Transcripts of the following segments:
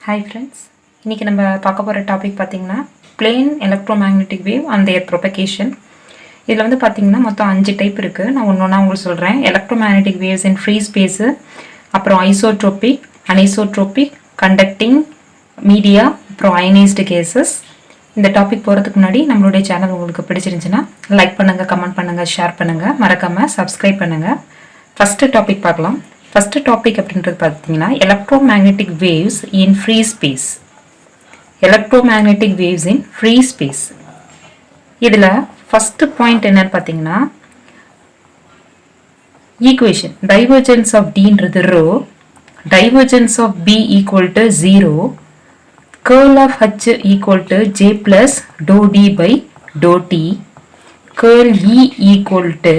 Hi friends, இன்றைக்கி நம்ம பார்க்க போகிற டாபிக் பார்த்திங்கன்னா plane electromagnetic wave and their propagation. இதில் வந்து பார்த்திங்கன்னா மொத்தம் 5 டைப் இருக்குது. நான் ஒன்று ஒன்றா உங்களுக்கு சொல்கிறேன். Electromagnetic waves in free space, அப்புறம் ஐசோட்ரோபிக், அனைசோட்ரோபிக், கண்டக்டிங் மீடியா, அப்புறம் அயனைஸ்டு கேசஸ். இந்த டாபிக் போகிறதுக்கு முன்னாடி நம்மளுடைய சேனல் உங்களுக்கு பிடிச்சிருந்துச்சுன்னா லைக் பண்ணுங்கள், கமெண்ட் பண்ணுங்கள், ஷேர் பண்ணுங்கள், மறக்காமல் சப்ஸ்கிரைப் பண்ணுங்கள். ஃபஸ்ட்டு டாபிக் பார்க்கலாம். ஃபர்ஸ்ட் டாபிக் அப்படின்றது பார்த்தீங்கன்னா electromagnetic waves in free space. Electromagnetic waves in free space. இதில் ஃபர்ஸ்ட் பாயிண்ட் என்னன்னு பார்த்தீங்கன்னா ஈக்குவேஷன் டைவர்ஜென்ஸ் ஆஃப் டின்றது rho, divergence of B equal to 0, curl of H equal to J plus dou D by dou T, curl E equal to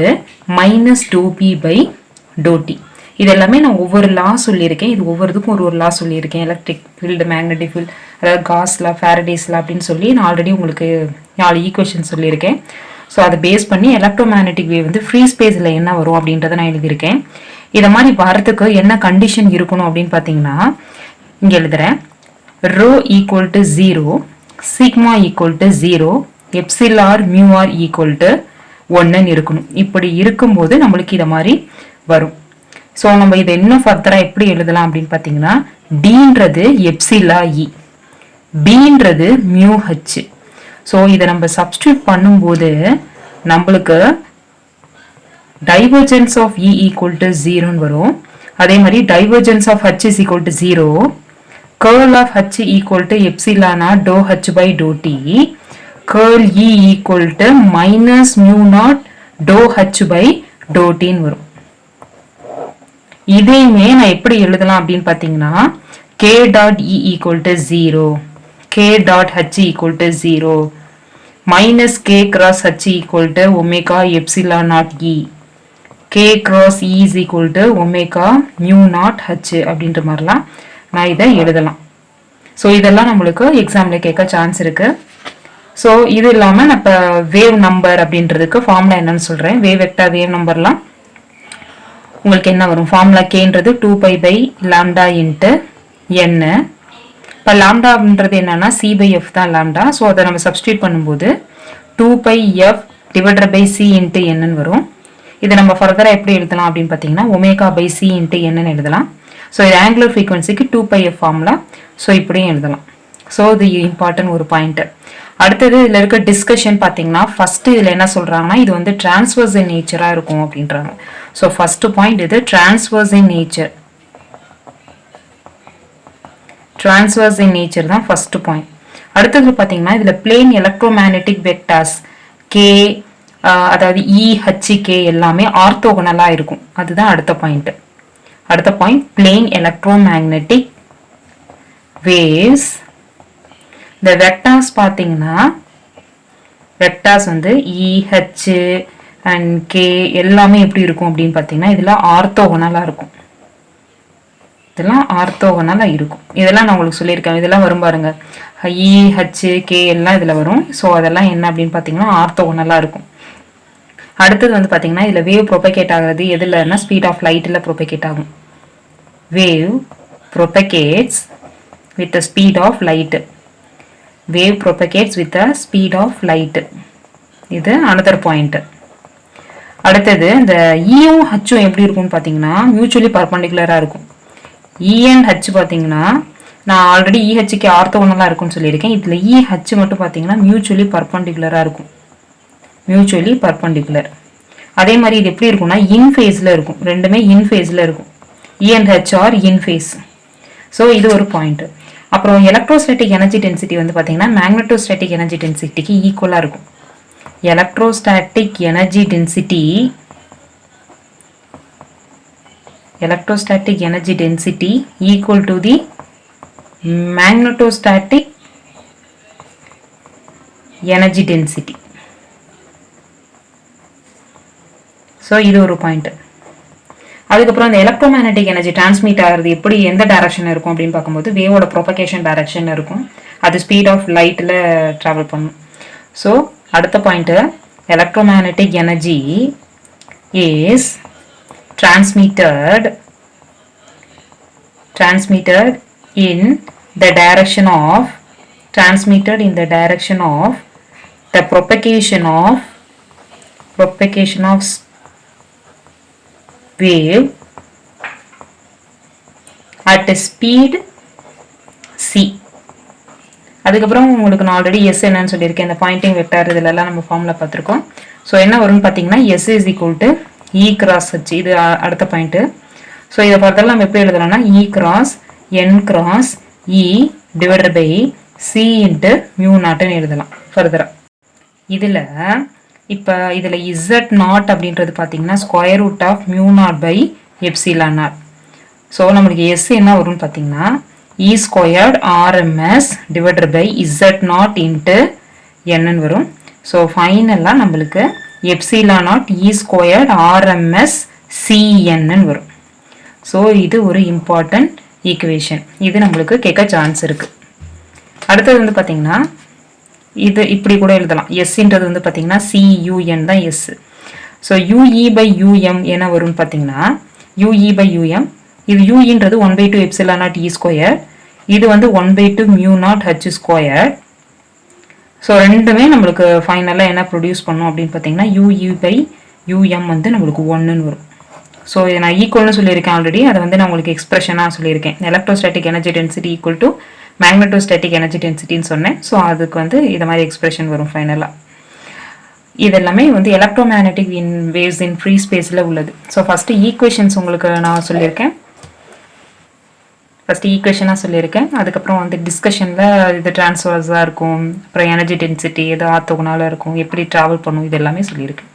minus dou B by dou T. இது எல்லாமே நான் ஒவ்வொரு லா சொல்லியிருக்கேன். இது ஒவ்வொருத்துக்கும் ஒரு லா சொல்லியிருக்கேன். Electric field, magnetic field, அதாவது காஸ்லா, ஃபேரடேஸ்லா அப்படின்னு சொல்லி நான் ஆல்ரெடி உங்களுக்கு 4 ஈக்குவேஷன் சொல்லியிருக்கேன். ஸோ அதை பேஸ் பண்ணி எலக்ட்ரோமேக்னெட்டிக் வேவ் வந்து ஃப்ரீ ஸ்பேஸில் என்ன வரும் அப்படின்றத நான் எழுதியிருக்கேன். இதை மாதிரி வரத்துக்கு என்ன கண்டிஷன் இருக்கணும் அப்படின்னு பார்த்தீங்கன்னா இங்கே எழுதுகிறேன். Rho equal to 0, sigma equal to 0, epsilon r mu r equal to 1 இருக்கணும். இப்படி இருக்கும்போது நம்மளுக்கு இதை மாதிரி வரும். ஸோ நம்ம இதை இன்னும் ஃபர்தராக எப்படி எழுதலாம் அப்படின்னு பார்த்தீங்கன்னா டீன்றது எப்சிலா இ, பீன்றது மியூ ஹச். ஸோ இதை நம்ம சப்ஸ்டியூட் பண்ணும்போது நம்மளுக்கு divergence of E equal to 0ன்னு வரும். அதே மாதிரி divergence of H is equal to 0, curl of H equal to epsilon naught dou H by dou T, curl E equal to minus mu naught dou H by dou T வரும். இதையுமே நான் எப்படி எழுதலாம் அப்படின்னு பார்த்தீங்கன்னா K dot E equal to 0, K dot H equal to 0, minus K cross H equal to omega epsilon naught E, K cross E is equal to omega mu naught H அப்படின்ற மாதிரிலாம் நான் இதை எழுதலாம். ஸோ இதெல்லாம் நம்மளுக்கு எக்ஸாமில் கேட்க chance இருக்குது. ஸோ இது இல்லாமல் நான் இப்போ வேவ் நம்பர் அப்படின்றதுக்கு ஃபார்முலா என்னன்னு சொல்கிறேன். வேவ் வெக்டார் வேவ் நம்பர்லாம் உங்களுக்கு என்ன வரும்? ஃபார்முலா கேன்றது 2π by லாம்டா இன்ட்டு n. இப்போ லாம்டான்றது என்னன்னா c/f தான் லாம்டா. ஸோ அதை நம்ம சப்ஸ்டியூட் பண்ணும்போது 2πf divided by c into n வரும். இதை நம்ம ஃபர்தராக எப்படி எழுதலாம் அப்படின்னு பார்த்தீங்கன்னா omega by c into n எழுதலாம். ஸோ இது ஆங்குலர் ஃப்ரீக்வன்சிக்கு 2πf ஃபார்முலா. ஸோ இப்படியும் எழுதலாம். ஸோ இது இம்பார்ட்டன்ட் ஒரு பாயிண்ட். அடுத்தது இதில் இருக்க டிஸ்கஷன் பார்த்தீங்கன்னா ஃபர்ஸ்ட் இதில் என்ன சொல்கிறாங்கன்னா இது வந்து டிரான்ஸ்வர்ஸ் இன் நேச்சராக இருக்கும் அப்படின்றாங்க. ஸோ ஃபர்ஸ்ட் பாயிண்ட் இது transverse in nature. Transverse in nature தான் ஃபர்ஸ்ட் பாயிண்ட். அடுத்தது பார்த்தீங்கன்னா இதில் பிளேன் எலக்ட்ரோமேக்னெட்டிக் வெக்டார்ஸ் கே, அதாவது இஹெச்கே எல்லாமே ஆர்த்தோகனலாக இருக்கும். அதுதான் அடுத்த பாயிண்ட். அடுத்த பாயிண்ட் பிளேன் எலக்ட்ரோமேக்னெட்டிக் வேவ்ஸ். இந்த வெக்டார்ஸ் பார்த்தீங்கன்னா வெக்டார்ஸ் வந்து இஹெச் அண்ட் கே எல்லாமே எப்படி இருக்கும் அப்படின்னு பார்த்தீங்கன்னா இதில் ஆர்த்தோகனலாக இருக்கும். இதெல்லாம் ஆர்த்தோகனலாக இருக்கும். இதெல்லாம் நான் உங்களுக்கு சொல்லியிருக்கேன். இதெல்லாம் வரும் பாருங்க, இஹெச் கே எல்லாம் இதில் வரும். ஸோ அதெல்லாம் என்ன அப்படின்னு பார்த்தீங்கன்னா ஆர்த்தோகனலாக இருக்கும். அடுத்தது வந்து பார்த்தீங்கன்னா இதில் வேவ் ப்ரொபகேட் ஆகுறது எதுலன்னா ஸ்பீட் ஆஃப் லைட்டில் ப்ரொபகேட் ஆகும். Wave propagates with the speed of light. Wave propagates with the speed of light. இது another point. அடுத்தது இந்த ஈயும் ஹச்சும் எப்படி இருக்கும்னு பார்த்தீங்கன்னா மியூச்சுவலி பர்பண்டிகுலராக இருக்கும். இ அண்ட் ஹச் பார்த்தீங்கன்னா நான் ஆல்ரெடி இஹெச்சுக்கு ஆர்த்தோகனலாக இருக்கும்னு சொல்லியிருக்கேன். இதில் இஹெச் மட்டும் பார்த்தீங்கன்னா மியூச்சுவலி பர்பண்டிகுலராக இருக்கும். Mutually perpendicular. அதே மாதிரி இது எப்படி இருக்கும்னா இன் ஃபேஸில் இருக்கும். ரெண்டுமே இன் ஃபேஸில் இருக்கும். E and H are in phase. So இது ஒரு பாயிண்ட். அப்புறம் எலக்ட்ரோஸ்டாட்டிக் எனர்ஜி டென்சிட்டி வந்து பார்த்தீங்கன்னா மேக்னட்டோஸ்டாட்டிக் எனர்ஜி டென்சிட்டிக்கு ஈக்குவலாக இருக்கும். Electrostatic energy density equal to the magnetostatic energy density. So இது ஒரு பாயிண்ட். அதுக்கப்புறம் இந்த எலக்ட்ரோமேக்னெட்டிக் எனர்ஜி டிரான்ஸ்மிட் ஆகிறது எப்படி எந்த டைரக்ஷன் இருக்கும் அப்படின்னு பார்க்கும்போது வேவோட ப்ரொபகேஷன் டைரக்ஷன் இருக்கும். அது ஸ்பீட் ஆஃப் லைட்டில் ட்ராவல் பண்ணும். ஸோ அடுத்த point electromagnetic energy is transmitted in the direction of transmitted in the direction of the propagation of wave at speed c. அதுக்கப்புறம் உங்களுக்கு நான் ஆல்ரெடி எஸ் என்னன்னு சொல்லியிருக்கேன். இந்த பாயிண்டிங் வெக்டார் இதெல்லாம் நம்ம ஃபார்முலா பார்த்துருக்கோம். ஸோ என்ன வரும்னு பார்த்தீங்கன்னா S is equal to E cross H. இது அடுத்த பாயிண்ட்டு. ஸோ இதை ஃபர்தர்லாம் நம்ம எப்படி எழுதலாம்னா E cross N cross E divided by C into mu நாட்டுன்னு எழுதலாம் ஃபர்தராக. இதில் இப்போ இதில் இசட் நாட் அப்படின்றது பார்த்தீங்கன்னா square root of mu naught by epsilon naught. So நம்மளுக்கு எஸ் என்ன வரும்னு பார்த்தீங்கன்னா E squared RMS divided by Z naught into என்னன்னு வரும். ஸோ ஃபைனலாக நம்மளுக்கு எப்சிலான் நாட் இ ஸ்கொயர்ட் ஆர்எம்எஸ் சிஎன்னு வரும். ஸோ இது ஒரு இம்பார்ட்டன்ட் ஈக்குவேஷன். இது நம்மளுக்கு கேட்க சான்ஸ் இருக்குது. அடுத்தது வந்து பார்த்தீங்கன்னா இது இப்படி கூட எழுதலாம். எஸ்ன்றது வந்து பார்த்தீங்கன்னா சியூஎன் தான் எஸ். ஸோ யூஇ பை யூஎம் என்ன வரும்னு பார்த்தீங்கன்னா யூஇ பை யூஎம், இது யூஇன்றது 1/2 எப்சிலான் நாட் இ ஸ்கொயர், இது வந்து 1/2 mu not H square. So ரெண்டுமே நம்மளுக்கு ஃபைனலாக என்ன ப்ரொடியூஸ் பண்ணோம் அப்படின்னு பார்த்தீங்கன்னா யூஇ பை யூஎம் வந்து நம்மளுக்கு 1ன்னு வரும். ஸோ இதை நான் ஈக்குவல்னு சொல்லியிருக்கேன் ஆல்ரெடி. அதை வந்து நான் உங்களுக்கு எக்ஸ்பிரஷனாக சொல்லியிருக்கேன். Electrostatic energy density equal to magnetostatic energy டென்சிட்டின்னு சொன்னேன். ஸோ அதுக்கு வந்து இது மாதிரி எக்ஸ்பிரஷன் வரும் ஃபைனலாக. இதெல்லாமே வந்து எலக்ட்ரோமேக்னெட்டிக் வேவ்ஸ் இன் ஃப்ரீ ஸ்பேஸில் உள்ளது. ஸோ ஃபஸ்ட்டு ஈக்குவேஷன்ஸ் உங்களுக்கு நான் சொல்லியிருக்கேன். ஃபஸ்ட்டு ஈக்குவேஷனாக சொல்லியிருக்கேன். அதுக்கப்புறம் வந்து டிஸ்கஷனில் இது ட்ரான்ஸ்வர்ஸாக இருக்கும், அப்புறம் எனர்ஜி டென்சிட்டி எது ஆர்த்தோகனலாக இருக்கும், எப்படி ட்ராவல் பண்ணும், இது எல்லாமே சொல்லியிருக்கேன்.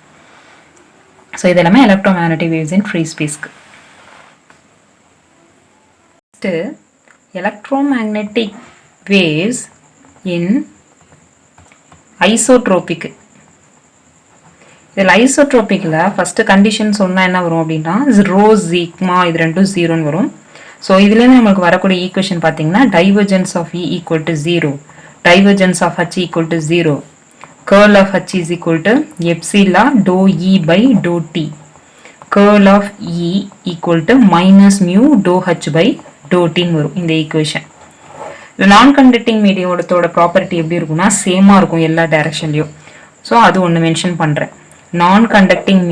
ஸோ இதெல்லாமே எலக்ட்ரோமேக்னெட்டிக் வேவ்ஸ் இன் ஃப்ரீ ஸ்பேஸ்க்கு. Next electromagnetic waves in isotropic. இதில் ஐசோட்ரோபிக்கில் ஃபஸ்ட்டு கண்டிஷன் சொன்னால் என்ன வரும் அப்படின்னா ரோ சிக்மா இது ரெண்டும் 0ன்னு வரும். ஸோ இதுலேருந்து நம்மளுக்கு வரக்கூடிய ஈக்குவேஷன் பார்த்தீங்கன்னா divergence of E equal to 0, divergence of H equal to 0, curl of h is equal to epsilon dou e by dou t, curl of e equal to minus mu dou h by dou t வரும் இந்த equation. நான் conducting மீடியோட property எப்படி இருக்கும்னா சேமாக இருக்கும் எல்லா டைரக்ஷன்லையும். So அது ஒன்று மென்ஷன் பண்ணுறேன். நான் conducting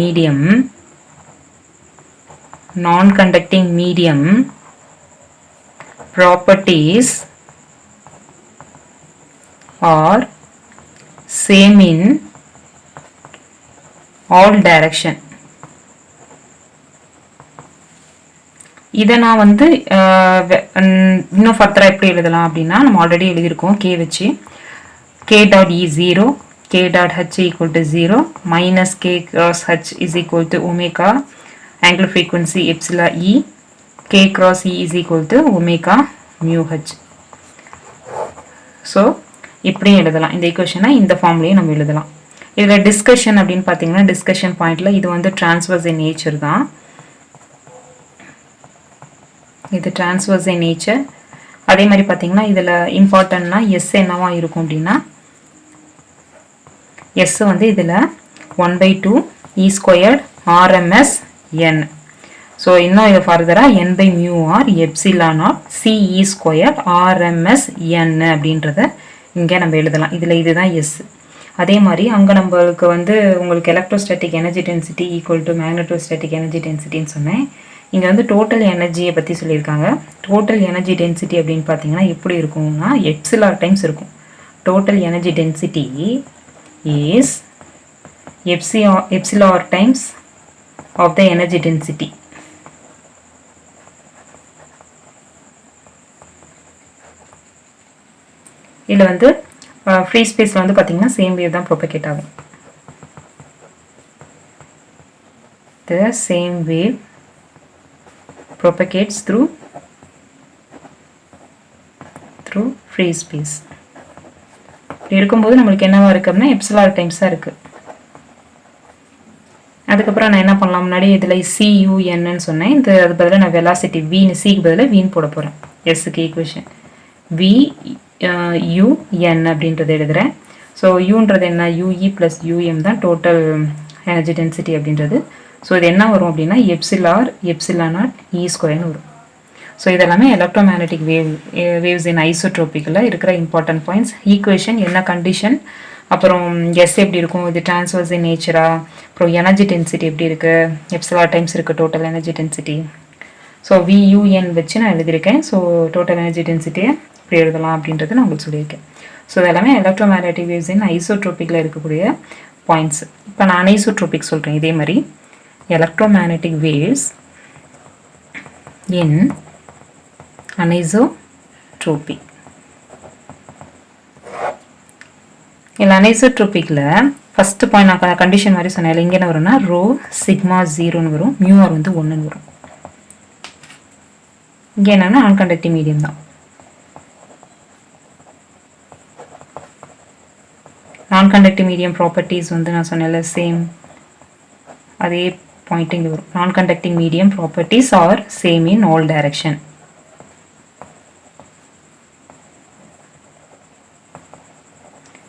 medium properties are same in all direction. இதை நான் வந்து இன்னும் ஃபர்தராக எப்படி எழுதலாம் அப்படின்னா நம்ம ஆல்ரெடி எழுதியிருக்கோம் கே வச்சு. K dot E 0, K dot H equal to 0 minus K cross H is equal to omega angular frequency எப்சிலா E, K cross E is equal to omega mu H. So இப்படியும் எழுதலாம். இந்த ஈக்குவேஷனை இந்த ஃபார்ம்லேயும் நம்ம எழுதலாம். இதில் டிஸ்கஷன் அப்படின்னு பார்த்தீங்கன்னா டிஸ்கஷன் பாயிண்டில் இது வந்து டிரான்ஸ்வர்ஸ் இன் நேச்சர் தான். இது டிரான்ஸ்வர்ஸ் இன் நேச்சர். அதே மாதிரி பார்த்தீங்கன்னா இதில் இம்பார்ட்டன்ட்னா எஸ் என்னவா இருக்கும் அப்படின்னா எஸ் வந்து இதில் 1/2 E squared RMS N. So இன்னும் இது ஃபர்தராக N by mu R epsilon naught C E square RMS N அப்படின்றத இங்கே நம்ம எழுதலாம். இதில் இதுதான் எஸ். அதே மாதிரி அங்கே நம்மளுக்கு வந்து உங்களுக்கு electrostatic energy density equal to magnetostatic energy டென்சிட்டின்னு சொன்னேன். இங்கே வந்து டோட்டல் எனர்ஜியை பற்றி சொல்லியிருக்காங்க. டோட்டல் எனர்ஜி டென்சிட்டி அப்படின்னு பார்த்தீங்கன்னா எப்படி இருக்கும்னா எப்சிலார் டைம்ஸ் இருக்கும். Total energy density is epsilon r times of the energy density. இதில் வந்து ஃப்ரீ ஸ்பேஸில் வந்து பார்த்தீங்கன்னா சேம் வேவ் தான் ப்ரொபகேட் ஆகும். The same wave propagates through free space. இருக்கும்போது நம்மளுக்கு என்னவா இருக்கு அப்படின்னா எப்சிலார் டைம்ஸாக இருக்குது. அதுக்கப்புறம் நான் என்ன பண்ணலாம், முன்னாடி இதில் சியூஎன்னு சொன்னேன். இந்த அது பதிலாக நான் வெலாசிட்டி வீன் சிக்கு பதிலாக வீன் போட போகிறேன். எஸ்ஸுக்கு ஈக்குவேஷன் வி யூஎன் அப்படின்றது எழுதுகிறேன். ஸோ யூன்றது என்ன, யூஇ ப்ளஸ் யூஎம் தான் டோட்டல் எனர்ஜி டென்சிட்டி அப்படின்றது. ஸோ இது என்ன வரும் அப்படின்னா எப்சிலார் எப்சிலா நாட் இ ஸ்கொயர்னு வரும். ஸோ இதெல்லாமே எலக்ட்ரோமேக்னெட்டிக் வேவ்ஸ் இன் ஐசோட்ரோபிக்கில் இருக்கிற இம்பார்ட்டன்ட் பாயிண்ட்ஸ். ஈக்குவேஷன் என்ன கண்டிஷன், அப்புறம் எஸ் எப்படி இருக்கும், இது டிரான்ஸ்வர்ஸ் இன் நேச்சரா, அப்புறம் எனர்ஜி டென்சிட்டி எப்படி இருக்குது, எப்சிலார் டைம்ஸ் இருக்குது total energy density. So VUN வச்சு நான் எழுதியிருக்கேன். ஸோ டோட்டல் எனர்ஜி டென்சிட்டியை எப்படி எழுதலாம் அப்படின்றது நான் உங்களுக்கு சொல்லியிருக்கேன். ஸோ இதெல்லாமே எலக்ட்ரோமேக்னெட்டிக் வேவ்ஸ் இன் ஐசோட்ரோபிக்கில் இருக்கக்கூடிய பாயிண்ட்ஸ். இப்போ நான் அனைசோட்ரோபிக் சொல்கிறேன். இதே மாதிரி எலக்ட்ரோமேக்னெட்டிக் வேவ்ஸ் இன் அனைசோட்ரோபிக். இல்லை அனைசோட்ரோபிக்கில் ஃபஸ்ட்டு பாயிண்ட் நான் கண்டிஷன் மாதிரி சொன்னேன். இங்கே என்ன வரும்னா ரோ சிக்மா 0ன்னு வரும், மியூஆர் வந்து 1ன்னு வரும். இங்கே என்னன்னா அன்கண்டக்டிங் மீடியம் தான். நான் கண்டக்டிவ் மீடியம் ப்ராப்பர்ட்டிஸ் வந்து நான் சொன்னேன்ல சேம் அதே பாயிண்ட் இங்கே வரும். நான் conducting medium properties are same in all direction.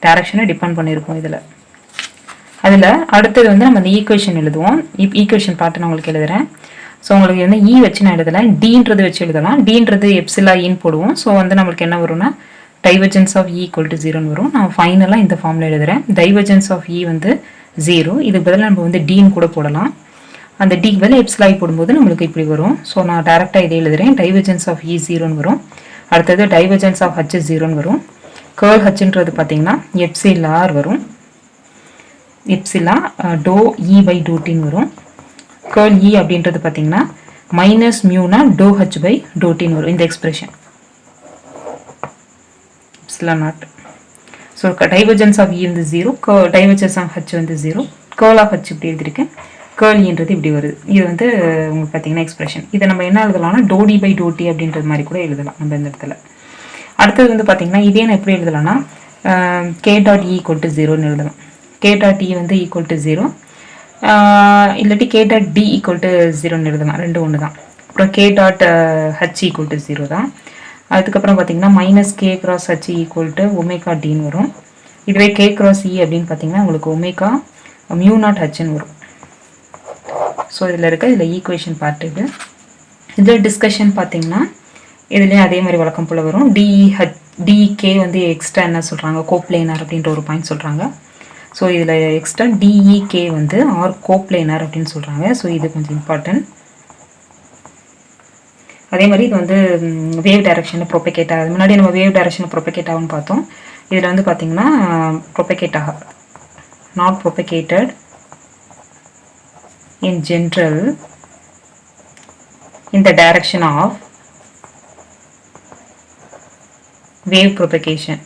டைரக்ஷனை டிபெண்ட் பண்ணியிருக்கோம் இதில். அதில் அடுத்தது வந்து நம்ம இந்த ஈக்குவேஷன் எழுதுவோம். ஈக்குவேஷன் பார்த்து நான் உங்களுக்கு எழுதுகிறேன். ஸோ உங்களுக்கு வந்து இ வச்சு நான் எழுதலாம், டீன்றது வச்சு எழுதலாம். டீன்றது எப்சிலா இன்னு போடுவோம். ஸோ வந்து நம்மளுக்கு என்ன வரும்னா divergence of E equal to 0ன்னு வரும். நான் ஃபைனலாக இந்த ஃபார்மில் எழுதுகிறேன். டைவர்ஜென்ஸ் ஆஃப் இ வந்து 0. இதுக்கு பதிலாக நம்ம வந்து டீன் கூட போடலாம். அந்த டிக்கு பதில் எப்சிலா போடும்போது நம்மளுக்கு இப்படி வரும். ஸோ நான் டேரெக்டாக இதை எழுதுகிறேன். டைவர்ஜென்ஸ் ஆஃப் இ 0ன்னு வரும். அடுத்தது டைவர்ஜென்ஸ் ஆஃப் ஹச் 0ன்னு வரும். கேர்ள் ஹச்ன்றது பார்த்தீங்கன்னா எப்சிலார் வரும். Epsilon do E by do டின்னு வரும். கேர்ள் இ அப்படின்றது பார்த்தீங்கன்னா மைனஸ் மியூனா டோ ஹச் பை டோ டின்னு வரும். இந்த expression epsilon r naught. So divergence of E வந்து 0, டைவர்ஜென்ஸ் ஆஃப் ஹச் வந்து 0, கேர்ள் ஆஃப் ஹச் இப்படி எழுதியிருக்கேன், கேர்ள் ஈன்றது இப்படி வருது. இது வந்து உங்களுக்கு பார்த்தீங்கன்னா எக்ஸ்பிரஷன். இதை நம்ம என்ன எழுதலாம்னா டோடி பை டோட்டி அப்படின்றது மாதிரி கூட எழுதலாம் நம்ம இந்த இடத்துல. அடுத்தது வந்து பார்த்தீங்கன்னா இதே நான் எப்படி எழுதலாம்னா K dot E equal to 0ன்னு எழுதலாம். கே டாட் இ வந்து ஈக்குவல் டு 0, இல்லாட்டி K dot D equal to 0ன்னு எழுதலாம். ரெண்டு ஒன்று தான். அப்புறம் K dot H equal to 0 தான். அதுக்கப்புறம் பார்த்தீங்கன்னா minus K cross H equal to omega டின்னு வரும். இதுவே கே கிராஸ் இ அப்படின்னு பார்த்தீங்கன்னா உங்களுக்கு ஒமேகா மியூ நாட் ஹச்ன்னு வரும். ஸோ இதில் இருக்க இதில் ஈக்குவேஷன் பார்ட் இது. இதில் டிஸ்கஷன் பார்த்தீங்கன்னா இதுலேயும் அதே மாதிரி வழக்கம் போல் வரும். டிகே வந்து எக்ஸ்ட்ரா என்ன சொல்கிறாங்க, கோப்ளேனர் அப்படின்ற ஒரு பாயிண்ட் சொல்கிறாங்க. ஸோ இதில் எக்ஸ்ட்ரா டிஇகே வந்து ஆர் கோப்ளேனர் அப்படின்னு சொல்கிறாங்க. ஸோ இது கொஞ்சம் இம்பார்ட்டன்ட். அதே மாதிரி இது வந்து வேவ் டைரக்ஷனில் ப்ரொபகேட் ஆகுது. முன்னாடி நம்ம வேவ் டைரக்ஷனில் ப்ரொபகேட் ஆகும்னு பார்த்தோம். இதில் வந்து பார்த்தீங்கன்னா ப்ரொபகேட் ஆக not propagated in general in the direction of wave propagation.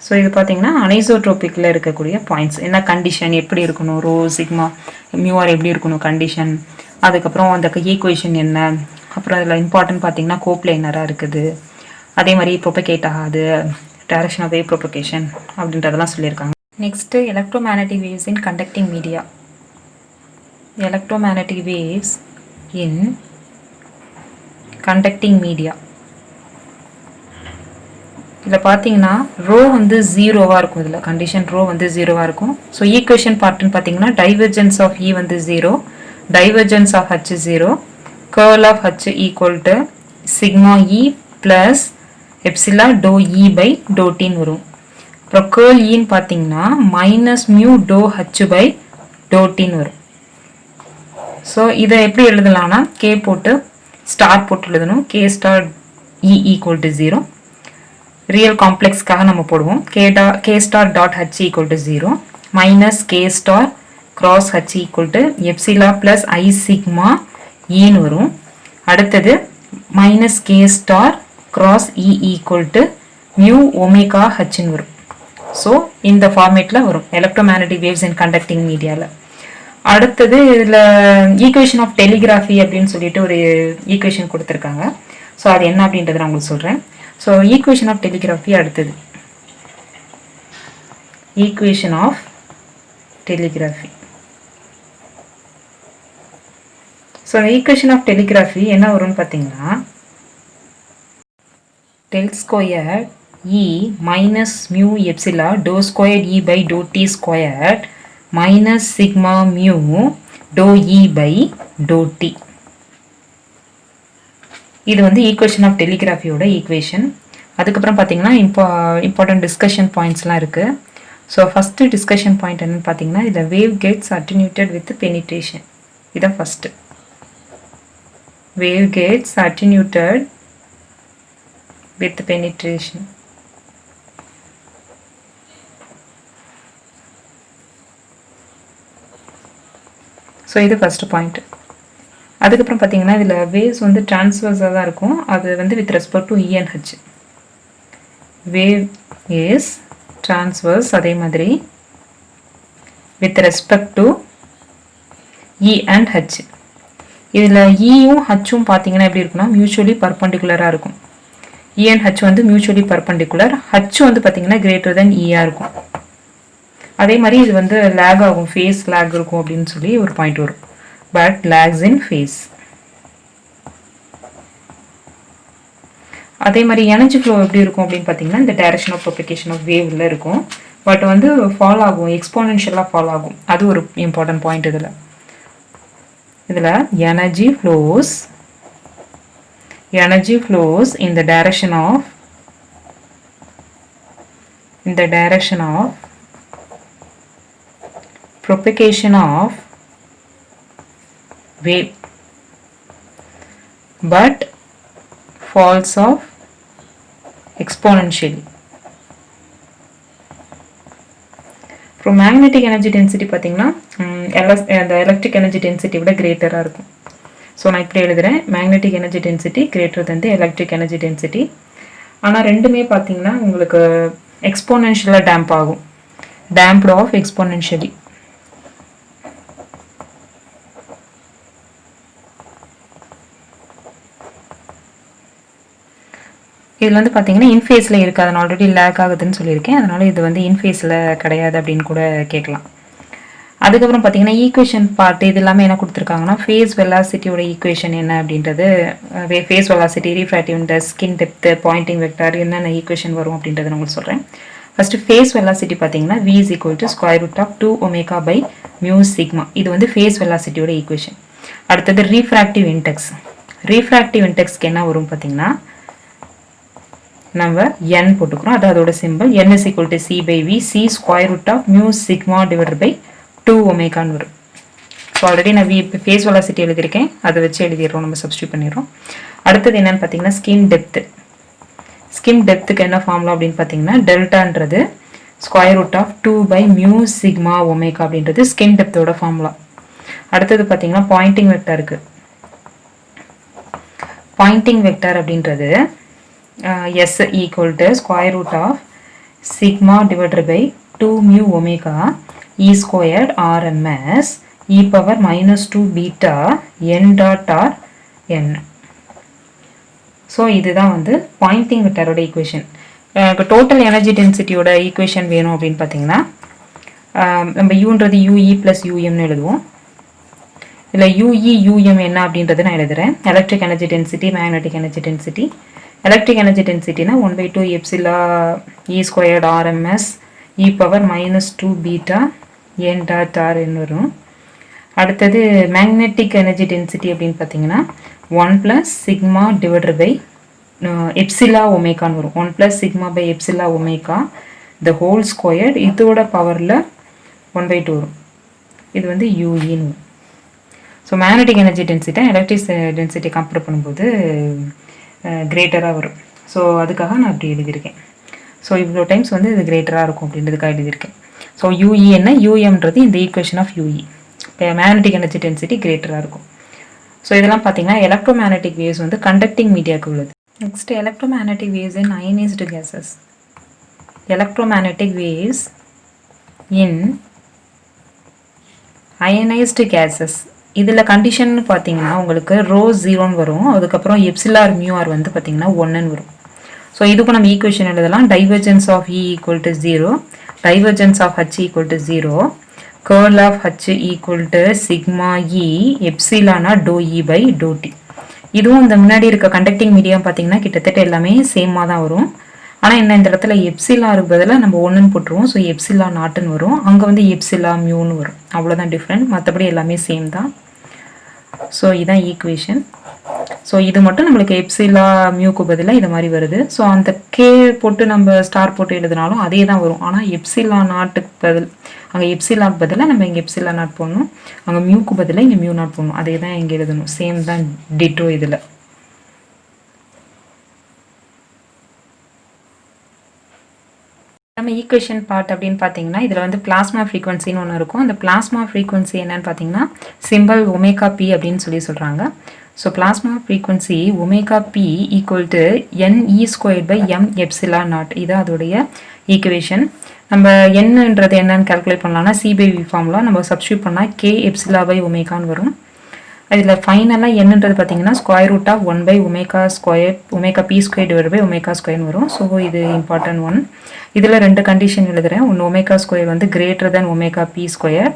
So இது பார்த்தீங்கன்னா அனைசோட்ரோபிக்கில் இருக்கக்கூடிய பாயிண்ட்ஸ். என்ன கண்டிஷன் எப்படி இருக்கணும், ரோ சிக்மா மியூஆர் எப்படி இருக்கணும் கண்டிஷன், அதுக்கப்புறம் அந்த ஈக்குவேஷன் என்ன, அப்புறம் அதில் இம்பார்ட்டன்ட் பார்த்தீங்கன்னா கோப்ளேனராக இருக்குது, அதே மாதிரி ப்ரொபகேட் ஆகாது, டைரக்ஷன் ஆஃப் வேவ் ப்ரொபகேஷன் அப்படின்றதெல்லாம் சொல்லியிருக்காங்க. Next, electromagnetic waves in conducting media. Electromagnetic waves in conducting media. இதில் பார்த்தீங்கன்னா ரோ வந்து 0வாக இருக்கும். இதில் கண்டிஷன் ரோ வந்து 0வாக இருக்கும். ஸோ ஈக்குவேஷன் பார்ட்டுன்னு பார்த்தீங்கன்னா டைவர்ஜென்ஸ் ஆஃப் இ வந்து 0, divergence of H 0, curl of H equal to sigma E plus epsilon do E by do டின்னு வரும். அப்புறம் கேர்ள் ஈன்னு பார்த்தீங்கன்னா minus mu do H by do டின்னு வரும். ஸோ இதை எப்படி எழுதலாம்னா கே போட்டு ஸ்டார் போட்டு எழுதணும். K star E equal to 0. Real காம்ப்ளெக்ஸ்க்காக நம்ம போடுவோம். K star dot H equal to 0 minus K star cross H equal to epsilon plus I sigma ஈன்னு வரும். அடுத்தது minus K star cross E equal to mu omega ஹச்ன்னு வரும். So இந்த ஃபார்மேட்டில் வரும் எலக்ட்ரோமேக்னெட்டிக் வேவ்ஸ் இன் கண்டக்டிங் மீடியாவில். அடுத்தது இதில் ஈக்குவேஷன் ஆஃப் டெலிகிராஃபி அப்படின்னு சொல்லிட்டு ஒரு ஈக்குவேஷன் கொடுத்துருக்காங்க. ஸோ அது என்ன அப்படின்றத நான் உங்களுக்கு சொல்கிறேன். ஸோ ஈக்குவேஷன் ஆஃப் டெலிகிராஃபி அடுத்தது equation of telegraphy. So equation of telegraphy என்ன வரும்னு பார்த்தீங்கன்னா del square E minus mu epsilon dou squared E by dou t squared minus sigma mu dou E by dou t. இது வந்து equation of டெலிகிராஃபியோட equation. அதுக்கப்புறம் பார்த்தீங்கன்னா important discussion பாயிண்ட்ஸ்லாம் இருக்குது. So first discussion point என்னென்னு பார்த்தீங்கன்னா, இதில் wave gets attenuated with penetration. இதான் first. Wave gets attenuated with penetration. So இது ஃபஸ்ட்டு பாயிண்ட். அதுக்கப்புறம் பார்த்தீங்கன்னா இதில் வேவ்ஸ் வந்து டிரான்ஸ்வர்ஸாக தான் இருக்கும். அது வந்து with respect to E and H. Wave is transverse, அதே மாதிரி with respect to E and H. இதில் இயும் ஹச்சும் பார்த்தீங்கன்னா எப்படி இருக்குன்னா மியூச்சுவலி பர்பண்டிகுலராக இருக்கும். இ அண்ட் ஹச் வந்து மியூச்சுவலி பர்பண்டிகுலர். ஹச் வந்து பார்த்தீங்கன்னா கிரேட்டர் தென் இயாக இருக்கும். அதே மாதிரி இது வந்து லேக் ஆகும், ஃபேஸ் லேக் இருக்கும் அப்படின்னு சொல்லி ஒரு பாயிண்ட் வரும். But lags in phase. அதே மாதிரி எனர்ஜி ஃப்ளோ எப்படி இருக்கும் அப்படின்னு பார்த்தீங்கன்னா இந்த டைரக்ஷன் ஆஃப் ப்ரொபகேஷன் ஆஃப் வேவ்ல இருக்கும். பட் வந்து ஃபால் ஆகும், எக்ஸ்போனென்ஷியலாக ஃபால் ஆகும். அது ஒரு இம்பார்ட்டன்ட் பாயிண்ட். இதில் energy flows in the direction of propagation of wave, but falls off exponentially. From magnetic energy density பார்த்தீங்கன்னா the electric energy density விட greater-ஆ இருக்கும். ஸோ நான் இப்படி எழுதுகிறேன், magnetic energy density greater than the electric energy density. ஆனால் ரெண்டுமே பார்த்தீங்கன்னா உங்களுக்கு எக்ஸ்போனென்ஷியலாக டேம்ப் ஆகும். Damped off exponentially. இதில் வந்து பார்த்தீங்கன்னா இன்ஃபேஸில் இருக்குது. அதனால் ஆல்ரெடி லேக் ஆகுதுன்னு சொல்லியிருக்கேன். அதனால் இது வந்து இன்ஃபேஸில் கிடையாது அப்படின்னு கூட கேட்கலாம். அதுக்கப்புறம் பார்த்தீங்கன்னா ஈக்குவேஷன் பார்ட் இது எல்லாமே என்ன கொடுத்துருக்காங்கன்னா ஃபேஸ் வெலாசிட்டியோட ஈக்குவேஷன் என்ன அப்படின்றது, phase velocity, refractive index, skin depth, pointing vector என்னென்ன ஈக்குவேஷன் வரும் அப்படின்றத நான் உங்களுக்கு சொல்கிறேன். ஃபஸ்ட்டு ஃபேஸ் வெலாசிட்டி பார்த்தீங்கன்னா v is equal to square root of 2 omega by mu sigma. இது வந்து ஃபேஸ் வெலாசிட்டியோட ஈக்குவேஷன். அடுத்தது ரீஃப்ராக்டிவ் இன்டெக்ஸ். ரீஃப்ராக்டிவ் இன்டெக்ஸ்க்கு என்ன வரும் பார்த்தீங்கன்னா நம்ம n போட்டுக்கிறோம். அது அதோட simple. n is equal to c by v, c square root of mu sigma divided by 2 ஒமேகான்னு வரும். ஸோ ஆல்ரெடி நான் ஃபேஸ் வெலாசிட்டி எழுதியிருக்கேன், அதை வச்சு எழுதிடுறோம், நம்ம சப்ஸ்டியூட் பண்ணிடுறோம். அடுத்தது என்னன்னு பார்த்தீங்கன்னா ஸ்கின் டெப்த்து. ஸ்கின் டெப்த்துக்கு என்ன ஃபார்முலா அப்படின்னு பார்த்தீங்கன்னா டெல்டான்றது square root of 2 by mu sigma omega அப்படின்றது ஸ்கின் டெப்த்தோட ஃபார்முலா. அடுத்தது பார்த்தீங்கன்னா பாயிண்டிங் வெக்டாருக்கு. பாயிண்டிங் வெக்டார் அப்படின்றது s equal to square root of sigma divided by 2 mu omega e squared rms e power minus 2 beta n dot r n. So இதுதான் வந்து Poynting வெக்டாரோட equation. இப்போ total energy டென்சிட்டியோட equation வேணும் அப்படின்னு பார்த்தீங்கன்னா நம்ம யூன்றது யூஇ plus யூஎம்னு எழுதுவோம். இல்லை யூஇ யூஎம் என்ன அப்படின்றது நான் எழுதுகிறேன். Electric energy density, magnetic energy density. Electric energy டென்சிட்டினா 1/2 epsilon E squared RMS E power minus 2 beta n dot R n வரும். அடுத்தது மேக்னெட்டிக் எனர்ஜி டென்சிட்டி அப்படின்னு பார்த்தீங்கன்னா 1 + சிக்மா டிவைடட் பை எப்சிலா ஒமேகான்னு வரும். 1 + sigma by epsilon omega the whole squared, இதோட பவரில் 1/2 வரும். இது வந்து யூஇன்னு. So magnetic energy density electric density compare பண்ணும்போது கிரேட்டராக வரும். ஸோ அதுக்காக நான் அப்படி எழுதியிருக்கேன். ஸோ இவ்வளோ டைம்ஸ் வந்து இது கிரேட்டராக இருக்கும் அப்படின்றதுக்காக எழுதியிருக்கேன். ஸோ யூஇ என்ன, யூஎம்ன்றது இந்த ஈக்குவேஷன் ஆஃப் யூஇ. இப்போ மேக்னெட்டிக் எனர்ஜி டென்சிட்டி கிரேட்டராக இருக்கும். ஸோ இதெல்லாம் பார்த்தீங்கன்னா எலக்ட்ரோமேக்னெட்டிக் வேவ்ஸ் வந்து கண்டக்டிங் மீடியாவுக்கு உள்ளது. நெக்ஸ்ட் எலக்ட்ரோமேக்னெட்டிக் வேவ்ஸ் இன் அயனைஸ்டு கேசஸ். எலக்ட்ரோமேக்னெட்டிக் வேவ்ஸ் இன் அயனைஸ்டு கேசஸ். இதில் கண்டிஷன் பார்த்தீங்கன்னா உங்களுக்கு ரோ 0ன்னு வரும். அதுக்கப்புறம் எப்சிலார் மியூஆர் வந்து பார்த்தீங்கன்னா 1ன்னு வரும். ஸோ இதுக்கும் நம்ம ஈக்குவேஷன் எழுதலாம். Divergence of E equal to 0, divergence of H equal to 0, curl of H equal to sigma E எப்சிலானா do E by do T. இதுவும் இந்த முன்னாடி இருக்க கண்டக்டிங் மீடியம் பார்த்தீங்கன்னா கிட்டத்தட்ட எல்லாமே சேமாக தான் வரும். ஆனால் என்ன இந்த இடத்துல எப்சிலாருக்கு பதிலாக நம்ம 1ன்னு போட்டுருவோம். ஸோ எப்சிலா நாட்டுன்னு வரும். அங்கே வந்து எப்சிலா மியூன்னு வரும். அவ்வளோதான் டிஃப்ரெண்ட். மற்றபடி எல்லாமே சேம் தான். ஸோ இதுதான் ஈக்குவேஷன். ஸோ இது மட்டும் நம்மளுக்கு எப்சிலா மியூக்கு பதிலாக இது மாதிரி வருது. ஸோ அந்த கே போட்டு நம்ம ஸ்டார் போட்டு எழுதினாலும் அதே தான் வரும். ஆனால் எப்சிலா நாட்டுக்கு பதில் அங்கே எப்சிலாக்கு பதிலாக நம்ம இங்கே எப்சிலா நாட் போடணும், அங்கே மியூக்கு பதிலாக இங்கே மியூ நாட் போடணும். அதே தான் இங்கே எழுதணும். சேம் தான் டிட்டோ இதில். நம்ம ஈக்குவேஷன் பார்ட் அப்படின்னு பார்த்தீங்கன்னா இதில் வந்து பிளாஸ்மா ஃப்ரீக்வன்சின்னு ஒன்று இருக்கும். அந்த பிளாஸ்மா ஃப்ரீக்வன்சி என்னன்னு பார்த்தீங்கன்னா சிம்பிள் ஒமேகா பி அப்படின்னு சொல்கிறாங்க. So plasma frequency omega p equal to NE squared by M epsilon naught. இது அதோடைய ஈக்குவேஷன். நம்ம என்னன்றது என்னன்னு கால்குலேட் பண்ணலாம்னா C/V ஃபார்முலா நம்ம சப்ஸ்டியூட் பண்ணால் K எப்சிலா பை ஒமேகான்னு வரும். இதில் ஃபைனலாக என்னன்றது பார்த்தீங்கன்னா square root of 1 by omega square omega B square divide by omega ஸ்கொயர்னு வரும். ஸோ இது இம்பார்ட்டன்ட் ஒன். இதில் 2 கண்டிஷன் எழுதுகிறேன். ஒன்று ஒமேகா ஸ்கொயர் வந்து greater than omega B square.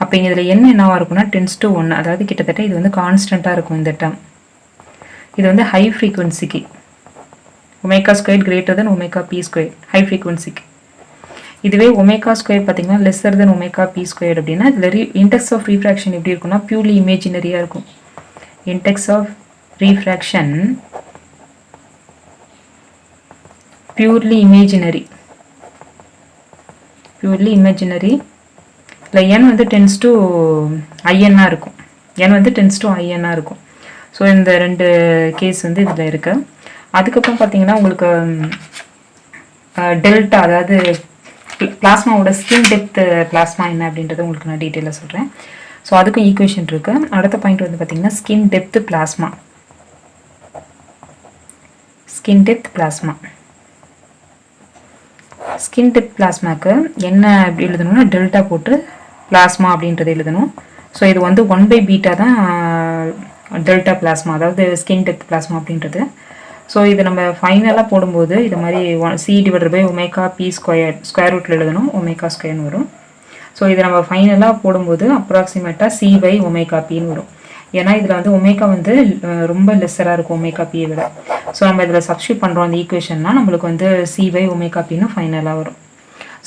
அப்போ இதில் என்னவா இருக்குன்னா 10:1, அதாவது கிட்டத்தட்ட இது வந்து கான்ஸ்டண்ட்டாக இருக்கும் இந்த டேர்ம். இது வந்து ஹை ஃப்ரீக்வன்சிக்கு omega square greater than omega B square high ஃப்ரீக்வன்சிக்கு. இதுவே ஒமேகா ஸ்கொயர் பார்த்தீங்கன்னா lesser than omega B square அப்படின்னா இதில் இன்டெக்ஸ் ஆஃப் ரீஃப்ராக்ஷன் எப்படி இருக்குன்னா பியூர்லி இமேஜினரியாக இருக்கும். Index of refraction purely imaginary இல்லை n வந்து டென்ஸ் டு ஐஎன்னாக இருக்கும். n வந்து டென்ஸ் டு ஐஎன்னாக இருக்கும். ஸோ இந்த 2 கேஸ் வந்து இதில் இருக்கு. அதுக்கப்புறம் பார்த்தீங்கன்னா உங்களுக்கு டெல்டா, அதாவது பிளாஸ்மாவோட ஸ்கின் டெப்த் பிளாஸ்மா என்ன அப்படின்றது உங்களுக்கு நான் டீட்டெயிலாக சொல்கிறேன். ஸோ அதுக்கும் ஈக்குவேஷன் இருக்குது. அடுத்த பாயிண்ட் வந்து பார்த்தீங்கன்னா skin depth plasma. Skin depth பிளாஸ்மாக்கு என்ன அப்படி எழுதணும்னா டெல்டா போட்டு பிளாஸ்மா அப்படின்றது எழுதணும். ஸோ இது வந்து 1/β தான் டெல்டா பிளாஸ்மா, அதாவது ஸ்கின் டெப்த் பிளாஸ்மா அப்படின்றது. ஸோ இது நம்ம ஃபைனலாக போடும்போது இது மாதிரி C divided by omega B square ரூட்டில் எழுதணும், ஒமேகா ஸ்கொயர்னு வரும். ஸோ இதை நம்ம ஃபைனலாக போடும்போது அப்ராக்சிமேட்டாக C பை ஒமேகா பின்னு வரும். ஏன்னா இதில் வந்து ஒமேகா வந்து ரொம்ப லெஸ்ஸராக இருக்கும் ஒமேகா பியை விட. ஸோ நம்ம இதில் சப்ஸ்டியூட் பண்ணுறோம் அந்த ஈக்குவேஷன்னா நம்மளுக்கு வந்து C பை ஒமேகா பின்னு ஃபைனலாக வரும்.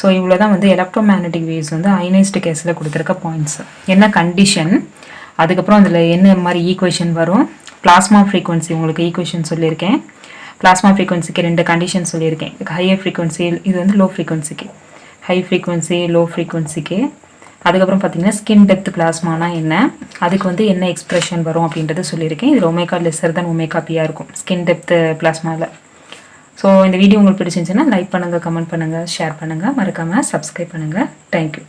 ஸோ இவ்வளோ தான் வந்து எலக்ட்ரோமேக்னெட்டிக் வேவ்ஸ் வந்து அயனைஸ்டு கேஸில் கொடுத்துருக்க பாயிண்ட்ஸ். என்ன கண்டிஷன், அதுக்கப்புறம் அதில் என்ன மாதிரி ஈக்குவேஷன் வரும், பிளாஸ்மா ஃப்ரீக்வன்சி உங்களுக்கு ஈக்குவேஷன் சொல்லியிருக்கேன். பிளாஸ்மா ஃப்ரீக்வன்சிக்கு 2 கண்டிஷன் சொல்லியிருக்கேன். ஹையர் ஃப்ரீக்வன்சி, இது வந்து லோ ஃப்ரீக்வன்சிக்கு, ஹை ஃப்ரீக்வன்சி லோ ஃப்ரீக்வன்சிக்கு. அதுக்கப்புறம் பார்த்தீங்கன்னா ஸ்கின் டெப்த் பிளாஸ்மானா என்ன, அதுக்கு வந்து என்ன எக்ஸ்பிரஷன் வரும் அப்படின்றது சொல்லியிருக்கேன். இதில் ஒமேகா லெஸ்ஸர் தான் ஒமேகா பியாக இருக்கும் ஸ்கின் டெப்த் பிளாஸ்மாவில். ஸோ இந்த வீடியோ உங்களுக்கு பிடிச்சிருந்துச்சுன்னா லைக் பண்ணுங்கள், கமெண்ட் பண்ணுங்கள், ஷேர் பண்ணுங்கள், மறக்காமல் சப்ஸ்கிரைப் பண்ணுங்கள். தேங்க்யூ.